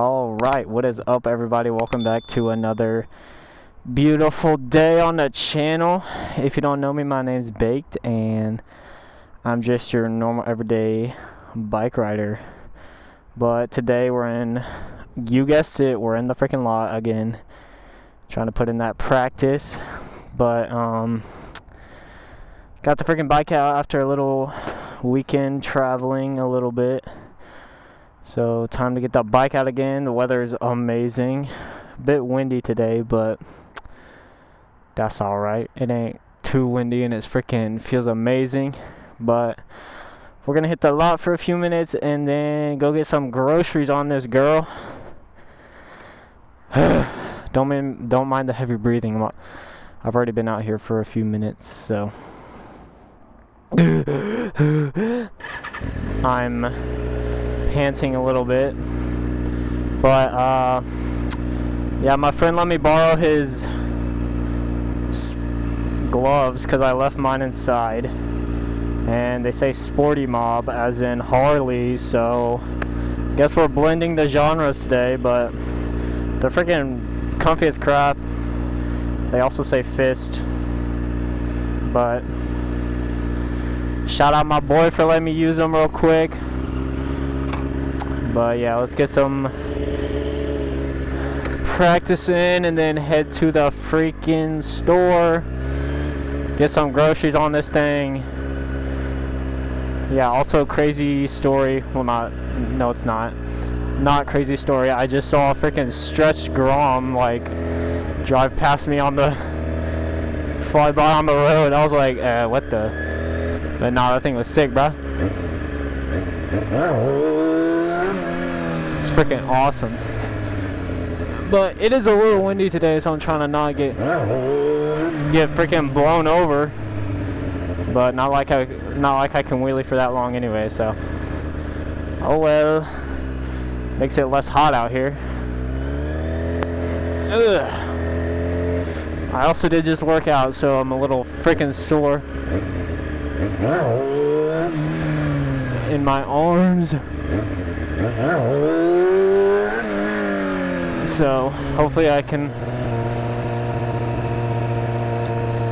Alright, what is up everybody? Welcome back to another beautiful day on the channel. If you don't know me, my name's Baked and I'm just your normal everyday bike rider. But today we're in, you guessed it, we're in the freaking lot again. Trying to put in that practice. But got the freaking bike out after a little weekend traveling a little bit. So time to get that bike out again. The weather is amazing. A bit windy today, but that's alright. It ain't too windy and it's freaking feels amazing. But we're gonna hit the lot for a few minutes and then go get some groceries on this girl. Don't mind the heavy breathing. I've already been out here for a few minutes, so I'm panting a little bit, but yeah, my friend let me borrow his gloves because I left mine inside, and they say sporty mob as in Harley, so guess we're blending the genres today. But they're freaking comfy as crap. They also say fist, but shout out my boy for letting me use them real quick. But yeah, let's get some practice in and then head to the freaking store. Get some groceries on this thing. Yeah, also crazy story. Well, no, it's not. Not crazy story. I just saw a freaking stretched Grom like drive past me on the fly by on the road. I was like, what the? But nah, that thing was sick, bruh. It's freaking awesome. But it is a little windy today, so I'm trying to not get freaking blown over. But not like I can wheelie for that long anyway, so oh well. Makes it less hot out here. Ugh. I also did just work out, so I'm a little freaking sore in my arms. So hopefully I can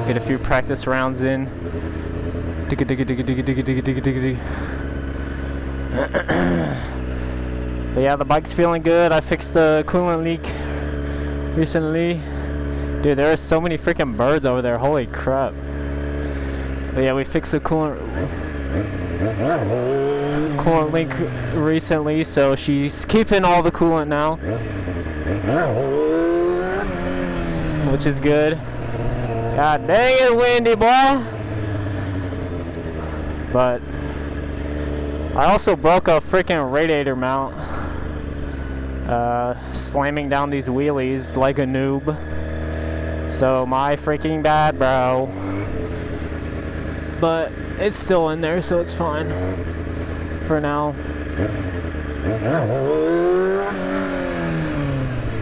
get a few practice rounds in. But yeah, the bike's feeling good. I fixed the coolant leak recently. Dude, there are so many freaking birds over there. Holy crap. But yeah, we fixed the coolant leak recently, so she's keeping all the coolant now, which is good. God dang it, windy boy. But I also broke a freaking radiator mount, slamming down these wheelies like a noob. So my freaking bad, bro. But it's still in there, so it's fine for now.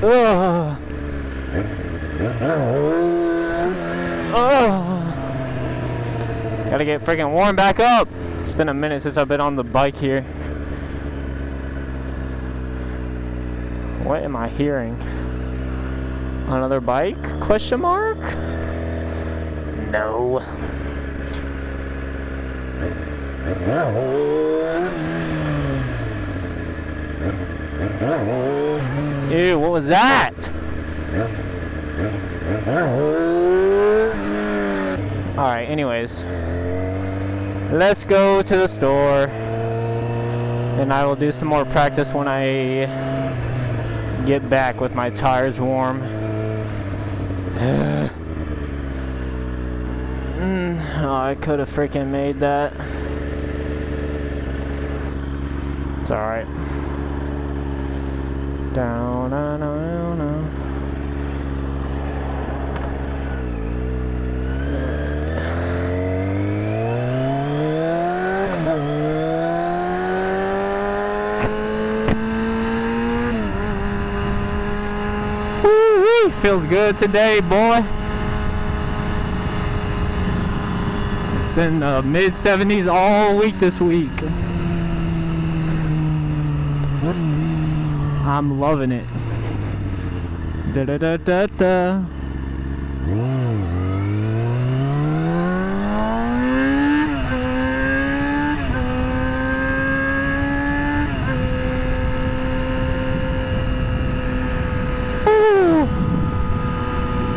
Ugh. Ugh. Gotta get freaking warmed back up. It's been a minute since I've been on the bike here. What am I hearing? Another bike? Question mark? No. Ew, what was that? Alright, anyways. Let's go to the store. And I will do some more practice when I get back with my tires warm. Oh, I could have freaking made that. It's alright. Down, down, down, down. Woo-wee, feels good today, boy. It's in the mid-70s all week this week. I'm loving it. Da da da da da.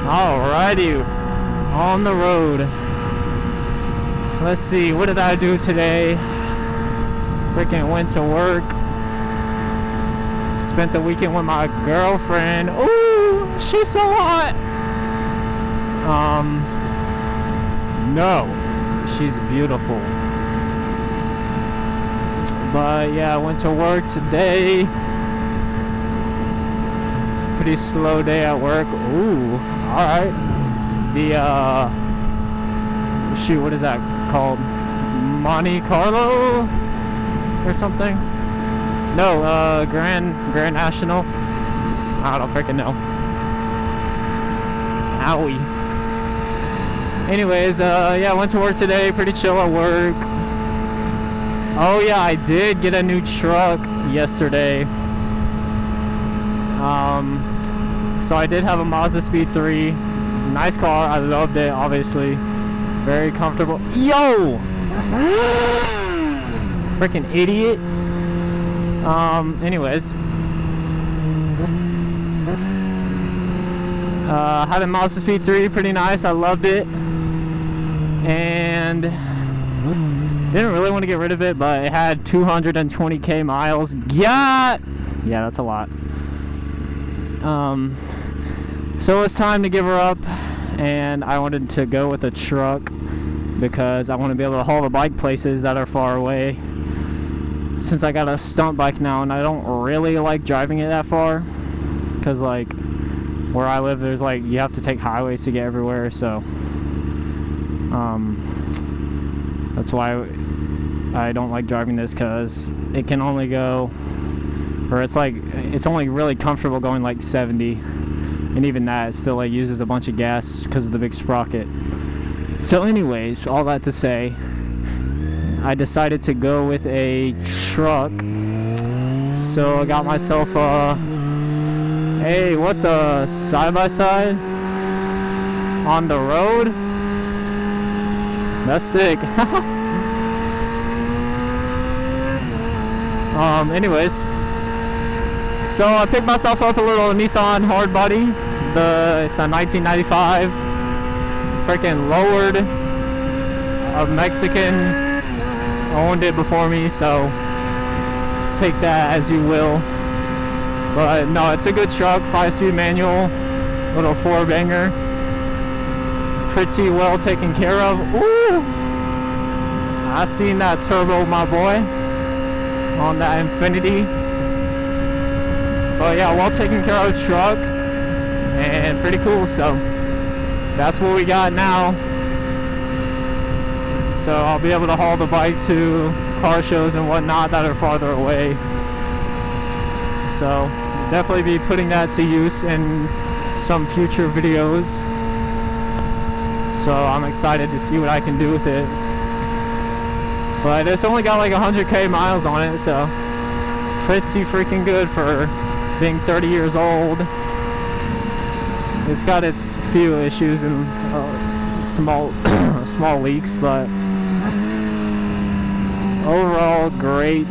Alrighty, on the road. Let's see, what did I do today? Freaking went to work. Spent the weekend with my girlfriend. Ooh, she's so hot. No, she's beautiful. But yeah, I went to work today. Pretty slow day at work. Ooh, alright. The shoot, what is that called? Monte Carlo or something? No, Grand National. I don't freaking know. Owie. Anyways, yeah, I went to work today. Pretty chill at work. Oh yeah, I did get a new truck yesterday. So I did have a Mazda Speed 3. Nice car. I loved it, obviously. Very comfortable. Yo! Freaking idiot. Anyways. Had a Mazda Speed 3. Pretty nice. I loved it. And didn't really want to get rid of it, but it had 220k miles. Yeah, that's a lot. So it's time to give her up, and I wanted to go with a truck because I want to be able to haul the bike places that are far away, since I got a stunt bike now and I don't really like driving it that far, because like where I live there's like you have to take highways to get everywhere, so that's why I don't like driving this, because it can only go, or it's only really comfortable going like 70, and even that still like uses a bunch of gas because of the big sprocket. So anyways, all that to say, I decided to go with a truck. So I got myself a, hey, what the, side-by-side on the road. That's sick. Anyways, so I picked myself up a little Nissan hard body. It's a 1995, freaking lowered. A Mexican owned it before me, so take that as you will. But no, it's a good truck, 5-speed manual, little 4-banger, pretty well taken care of. Ooh, I seen that turbo, my boy, on that Infinity. But yeah, well taken care of truck, and pretty cool. So that's what we got now. So I'll be able to haul the bike to car shows and whatnot that are farther away. So definitely be putting that to use in some future videos. So I'm excited to see what I can do with it. But it's only got like 100k miles on it, so pretty freaking good for being 30 years old. It's got its few issues and small small leaks, but overall great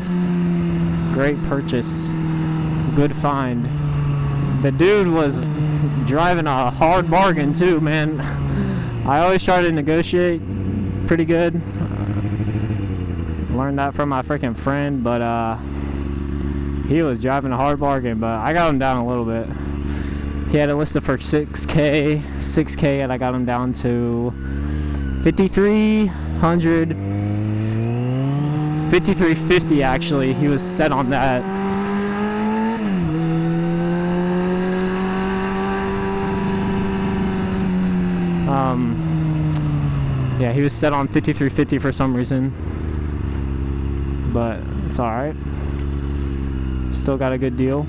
purchase, good find. The dude was driving a hard bargain too, man. I always try to negotiate pretty good. Learned that from my freaking friend, but he was driving a hard bargain, but I got him down a little bit. He had it listed for 6k, and I got him down to 5,300, 5,350 actually. He was set on that. Yeah, he was set on 5,350 for some reason, but it's alright. Still got a good deal.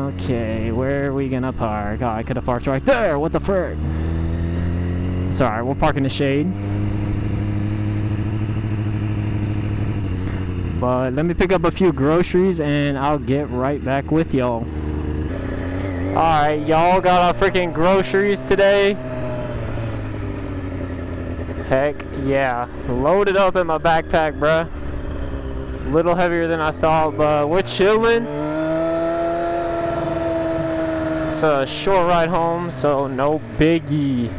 Okay, where are we gonna park? Oh, I could have parked right there. What the frick? It's alright, we'll park in the shade. But let me pick up a few groceries and I'll get right back with y'all. Alright, y'all, got our freaking groceries today. Heck yeah. Loaded up in my backpack, bruh. A little heavier than I thought, but we're chilling. It's a short ride home, so no biggie.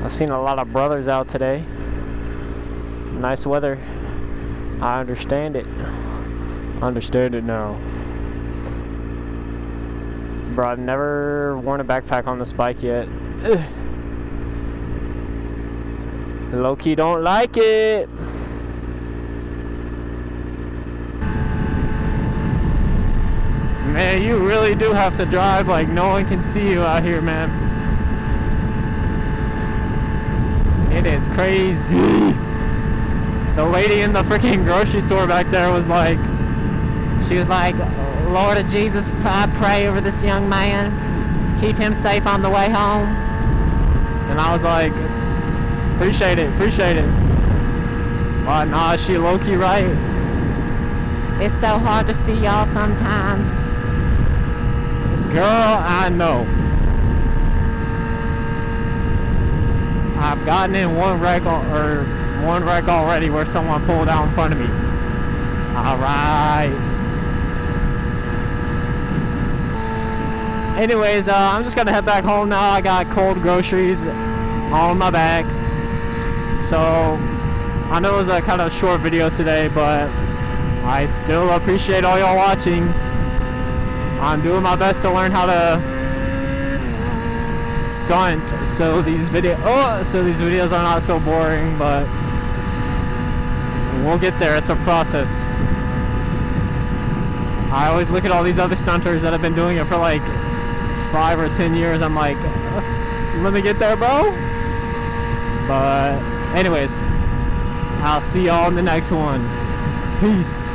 I've seen a lot of brothers out today. Nice weather. I understand it. Understand it now. Bro, I've never worn a backpack on this bike yet. Low-key don't like it. Man, you really do have to drive like no one can see you out here, man. It is crazy. The lady in the freaking grocery store back there was like, she was like, Lord of Jesus, I pray over this young man. Keep him safe on the way home. And I was like, appreciate it, appreciate it. But nah, she low-key right. It's so hard to see y'all sometimes. Girl, I know. I've gotten in one wreck already where someone pulled out in front of me. Alright. Anyways, I'm just gonna head back home now. I got cold groceries on my bag. So, I know it was a kind of short video today, but I still appreciate all y'all watching. I'm doing my best to learn how to stunt so these videos are not so boring, but we'll get there. It's a process. I always look at all these other stunters that have been doing it for like 5 or 10 years. I'm like, let me get there, bro. But anyways, I'll see y'all in the next one. Peace.